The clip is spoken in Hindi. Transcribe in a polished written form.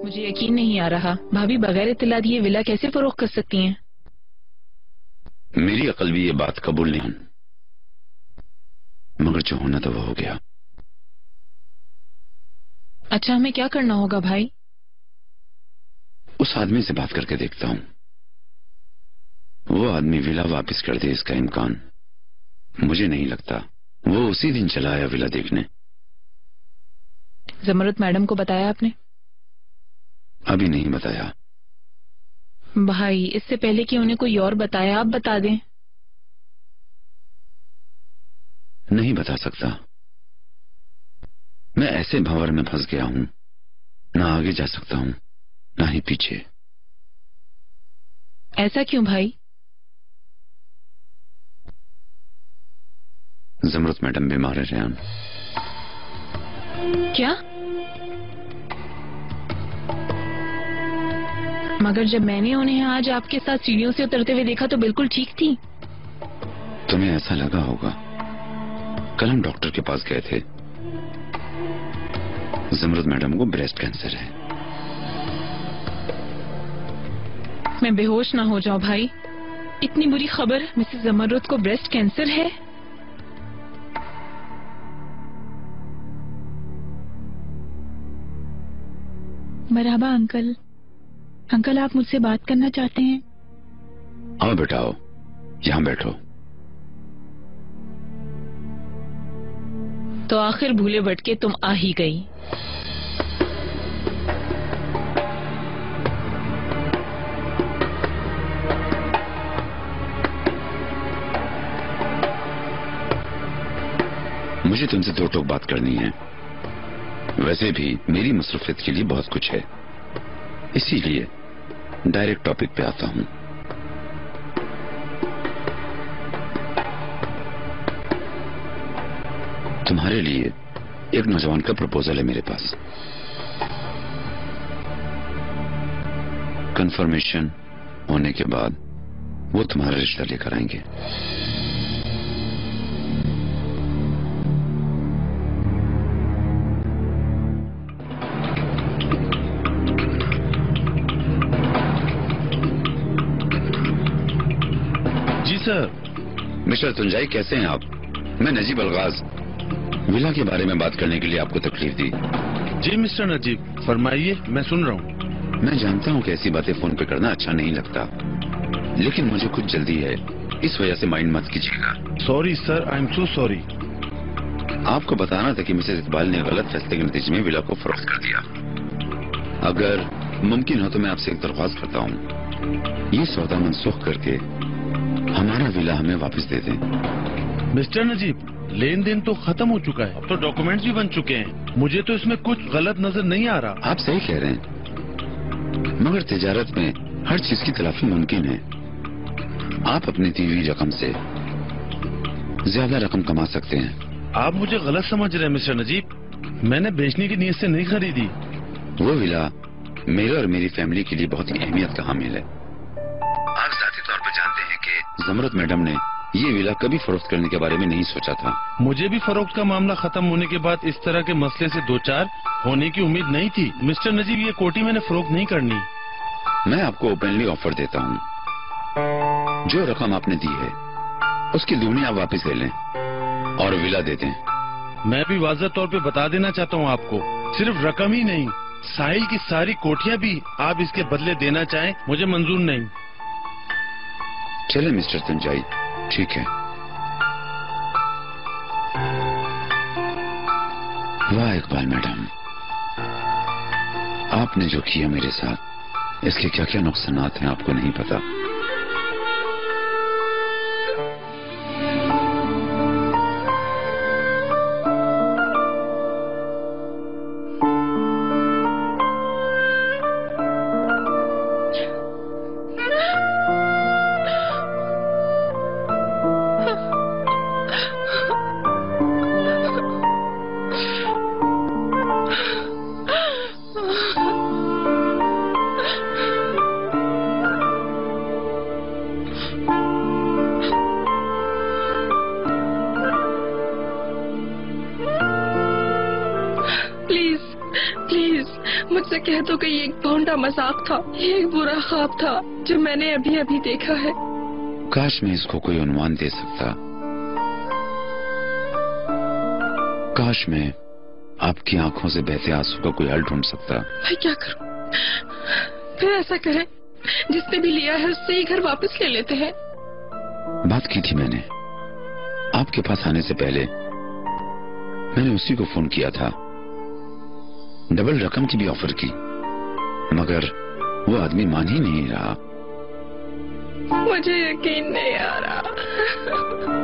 मुझे यकीन नहीं आ रहा, भाभी बगैर इत्तला दिए विला कैसे फरोख्त कर सकती हैं? मेरी अकल भी ये बात कबूल नहीं, मगर जो होना था वो हो गया। अच्छा, हमें क्या करना होगा भाई? उस आदमी से बात करके देखता हूँ। वो आदमी विला वापस कर दे इसका इम्कान मुझे नहीं लगता। वो उसी दिन चला आया विला देखने। जमरुत मैडम को बताया आपने? अभी नहीं बताया। भाई, इससे पहले कि उन्हें कोई और बताया, आप बता दें। नहीं बता सकता। मैं ऐसे भंवर में फंस गया हूं, ना आगे जा सकता हूं ना ही पीछे। ऐसा क्यों भाई? जमरुत मैडम बीमार है रेहान। क्या? मगर जब मैंने उन्हें आज आपके साथ सीढ़ियों से उतरते हुए देखा तो बिल्कुल ठीक थी। तुम्हें ऐसा लगा होगा। कल हम डॉक्टर के पास गए थे। जमरुत मैडम को ब्रेस्ट कैंसर है। मैं बेहोश ना हो जाऊं भाई। इतनी बुरी खबर, मिसेस जमरुत को ब्रेस्ट कैंसर है? मरहबा अंकल। अंकल, आप मुझसे बात करना चाहते हैं? आओ बेटा, आओ, यहां बैठो। तो आखिर भूले भटके तुम आ ही गई। मुझे तुमसे दो टोक बात करनी है। वैसे भी मेरी मसरूफियत के लिए बहुत कुछ है, इसीलिए डायरेक्ट टॉपिक पे आता हूं। तुम्हारे लिए एक नौजवान का प्रपोजल है मेरे पास। कंफर्मेशन होने के बाद वो तुम्हारा रिश्ता लेकर आएंगे। जी सर। मिस्टर तुंजाई, कैसे हैं आप? मैं नजीब अलगाज। विला के बारे में बात करने के लिए आपको तकलीफ दी। जी मिस्टर नजीब, फरमाइए, मैं सुन रहा हूँ। मैं जानता हूँ कि ऐसी बातें फोन पे करना अच्छा नहीं लगता, लेकिन मुझे कुछ जल्दी है, इस वजह से माइंड मत कीजिएगा। Sorry sir, I am so sorry. आपको बताना था कि मिसेस इकबाल ने गलत फैसले के नतीजे में विला को फरोख्त कर दिया। अगर मुमकिन हो तो मैं आपसे एक दरख्वास्त करता हूँ, ये सौदा मनसूख करके हमारा विला हमें वापस दे दें। मिस्टर नजीब, लेन देन तो खत्म हो चुका है, तो डॉक्यूमेंट्स भी बन चुके हैं। मुझे तो इसमें कुछ गलत नजर नहीं आ रहा। आप सही कह रहे हैं, मगर तिजारत में हर चीज की तलाफी मुमकिन है। आप अपनी दी हुई रकम से ज्यादा रकम कमा सकते हैं। आप मुझे गलत समझ रहे हैं मिस्टर नजीब। मैंने बेचने की नीयत से नहीं खरीदी। वो विला मेरे और मेरी फैमिली के लिए बहुत ही अहमियत का हामिल है। आप जाती तौर पर जानते हैं कि जमरुत मैडम ने ये विला कभी फरोख्त करने के बारे में नहीं सोचा था। मुझे भी फरोख्त का मामला खत्म होने के बाद इस तरह के मसले से दो चार होने की उम्मीद नहीं थी। मिस्टर नजीब, ये कोठी मैंने फरोख्त नहीं करनी। मैं आपको ओपनली ऑफर देता हूँ, जो रकम आपने दी है उसकी दुगनी आप वापस ले लें और विला दे दें। मैं भी वाज़ह तौर पे बता देना चाहता हूँ आपको, सिर्फ रकम ही नहीं, साहिल की सारी कोठियाँ भी आप इसके बदले देना चाहें, मुझे मंजूर नहीं। चले मिस्टर तुंजाई, ठीक है। वाह इकबाल मैडम, आपने जो किया मेरे साथ, इसके क्या क्या नुकसानात हैं आपको नहीं पता। कह दो कि ये एक भोंडा मजाक था, ये एक बुरा ख्वाब था जो मैंने अभी अभी देखा है। काश मैं इसको कोई उन्वान दे सकता। काश मैं आपकी आंखों से बहते आंसू का कोई हल ढूंढ सकता। मैं क्या करूं? फिर ऐसा करें, जिसने भी लिया है उससे ही घर वापस ले लेते हैं। बात की थी मैंने आपके पास आने से पहले। मैंने उसी को फोन किया था, डबल रकम की भी ऑफर की, मगर वो आदमी मान ही नहीं रहा। मुझे यकीन नहीं आ रहा।